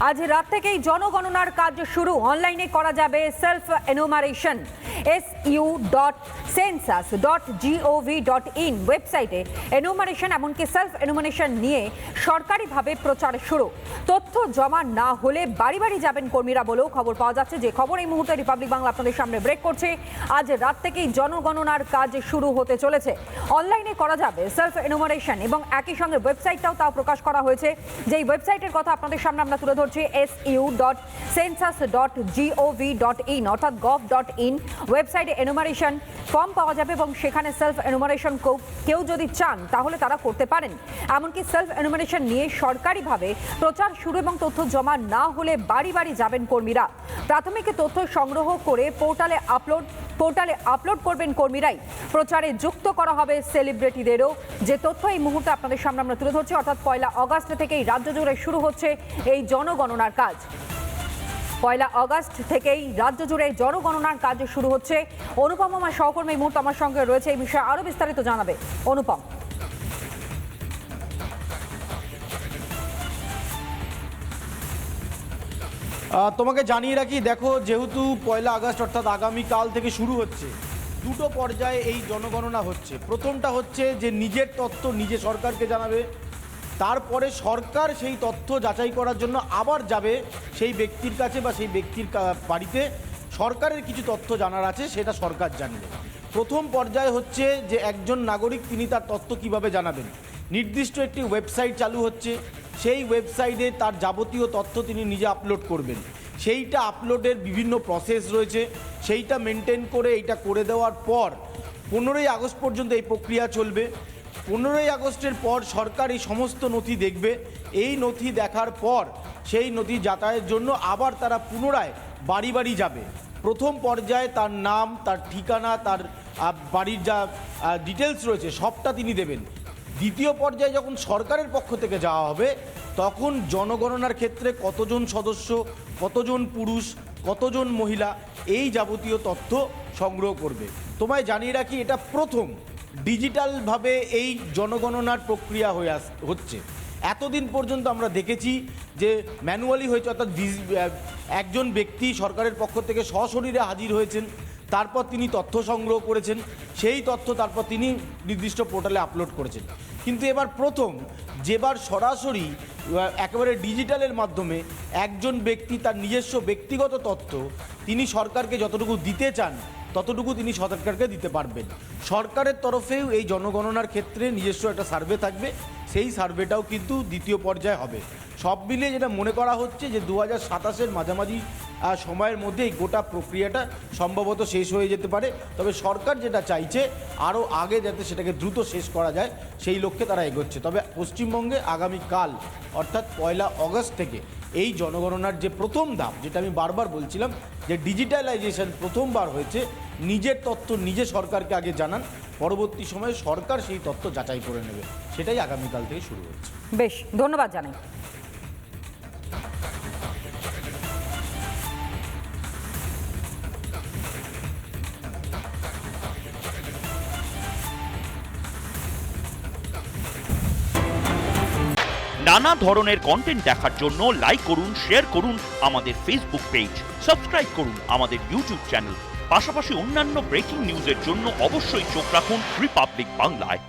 আজ রাত থেকেই জনগণনার কাজ শুরু। অনলাইনে করা যাবে সেলফ এনুমারেশন। su.census.gov.in ওয়েবসাইটে এনুমারেশন এমনকি সেলফ এনুমারেশন নিয়ে সরকারিভাবে প্রচার শুরু। তথ্য জমা না হলে বাড়ি বাড়ি যাবেন কর্মীরা বলেও খবর পাওয়া যাচ্ছে। যে খবর এই মুহূর্তে রিপাবলিক বাংলা আপনাদের সামনে ব্রেক করছে। আজ রাত থেকেই জনগণনার কাজ শুরু হতে চলেছে। অনলাইনে করা যাবে সেলফ এনুমারেশন এবং একই সঙ্গে ওয়েবসাইটটাও তাও প্রকাশ করা হয়েছে। যেই ওয়েবসাইটের কথা আপনাদের সামনে আমরা তুলে ধরছি su.census.gov.in অর্থাৎ gov.in ওয়েবসাইটে এনুমারেশন ফর্ম পাওয়া যাবে এবং সেখানে সেলফ এনুমারেশন কেউ যদি চান তাহলে তারা করতে পারেন। এমনকি সেলফ এনুমারেশন নিয়ে সরকারিভাবে প্রচার শুরু এবং তথ্য জমা না হলে বাড়ি বাড়ি যাবেন কর্মীরা। প্রাথমিক তথ্য সংগ্রহ করে পোর্টালে আপলোড করবেন কর্মীরাই। প্রচারে যুক্ত করা হবে সেলিব্রিটিদেরও। যে তথ্য এই মুহূর্তে আপনাদের সামনে আমরা তুলে ধরছি, অর্থাৎ 1 আগস্ট থেকেই রাজ্য জুড়ে শুরু হচ্ছে এই জনগণনার কাজ। 1 আগস্ট থেকেই রাজ্য জুড়ে জনগণনার কাজ শুরু হচ্ছে। অনুপম আমার সহকর্মী এই মুহূর্তে আমার সঙ্গে রয়েছে, এই বিষয়ে আরো বিস্তারিত জানাবে। অনুপম, তোমাকে জানিয়ে রাখি, দেখো, যেহেতু 1 আগস্ট অর্থাৎ আগামীকাল থেকে শুরু হচ্ছে, দুটো পর্যায়ে এই জনগণনা হচ্ছে। প্রথমটা হচ্ছে যে নিজের তথ্য নিজে সরকারকে জানাবে, তারপরে সরকার সেই তথ্য যাচাই করার জন্য আবার যাবে সেই ব্যক্তির কাছে বা সেই ব্যক্তির বাড়িতে। সরকারের কিছু তথ্য জানার আছে, সেটা সরকার জানবে। প্রথম পর্যায়ে হচ্ছে যে একজন নাগরিক তিনি তার তথ্য কিভাবে জানাবেন। নির্দিষ্ট একটি ওয়েবসাইট চালু হচ্ছে, সেই ওয়েবসাইটে তার যাবতীয় তথ্য তিনি নিজে আপলোড করবেন। সেইটা আপলোডের বিভিন্ন প্রসেস রয়েছে, সেইটা মেনটেন করে এইটা করে দেওয়ার পর 15ই আগস্ট পর্যন্ত এই প্রক্রিয়া চলবে। 15ই আগস্টের পর সরকার এই সমস্ত নথি দেখবে। এই নথি দেখার পর সেই নথি যাচাইয়ের জন্য আবার তারা পুনরায় বাড়ি বাড়ি যাবে। প্রথম পর্যায়ে তার নাম, তার ঠিকানা, তার বাড়ির যা ডিটেলস রয়েছে সবটা তিনি দেবেন। দ্বিতীয় পর্যায়ে যখন সরকারের পক্ষ থেকে যাওয়া হবে, তখন জনগণনার ক্ষেত্রে কতজন সদস্য, কতজন পুরুষ, কতজন মহিলা, এই যাবতীয় তথ্য সংগ্রহ করবে। তোমায় জানিয়ে রাখি, এটা প্রথম ডিজিটালভাবে এই জনগণনার প্রক্রিয়া হচ্ছে। এতদিন পর্যন্ত আমরা দেখেছি যে ম্যানুয়ালি হয়েছে, অর্থাৎ একজন ব্যক্তি সরকারের পক্ষ থেকে সশরীরে হাজির হয়েছেন, তারপর তিনি তথ্য সংগ্রহ করেছেন, সেই তথ্য তারপর তিনি নির্দিষ্ট পোর্টালে আপলোড করেছেন। কিন্তু এবার প্রথম যেবার সরাসরি একেবারে ডিজিটালের মাধ্যমে একজন ব্যক্তি তার নিজস্ব ব্যক্তিগত তথ্য তিনি সরকারকে যতটুকু দিতে চান ততটুকু তিনি সরকারকে দিতে পারবেন। সরকারের তরফেও এই জনগণনার ক্ষেত্রে নিজস্ব একটা সার্ভে থাকবে, সেই সার্ভেটাও কিন্তু দ্বিতীয় পর্যায়ে হবে। সব মিলিয়ে যেটা মনে করা হচ্ছে যে 2027-এর মাঝামাঝি সময়ের মধ্যে এই গোটা প্রক্রিয়াটা সম্ভবত শেষ হয়ে যেতে পারে। তবে সরকার যেটা চাইছে আরও আগে যাতে সেটাকে দ্রুত শেষ করা যায়, সেই লক্ষ্যে তারা এগোচ্ছে। তবে পশ্চিমবঙ্গে আগামীকাল অর্থাৎ 1 আগস্ট থেকে এই জনগণনার যে প্রথম ধাপ, যেটা আমি বারবার বলছিলাম যে ডিজিটালাইজেশন প্রথমবার হয়েছে, নিজের তথ্য নিজে সরকারকে আগে জানান, পরবর্তী সময়ে সরকার সেই তথ্য যাচাই করে নেবে, সেটাই আগামীকাল থেকে শুরু হচ্ছে। বেশ, ধন্যবাদ জানাই। নানা ধরনের কন্টেন্ট দেখার জন্য লাইক করুন, শেয়ার করুন আমাদের ফেসবুক পেজ, সাবস্ক্রাইব করুন আমাদের ইউটিউব চ্যানেল। পাশাপাশি অন্যান্য ব্রেকিং নিউজের জন্য অবশ্যই চোখ রাখুন রিপাবলিক বাংলায়।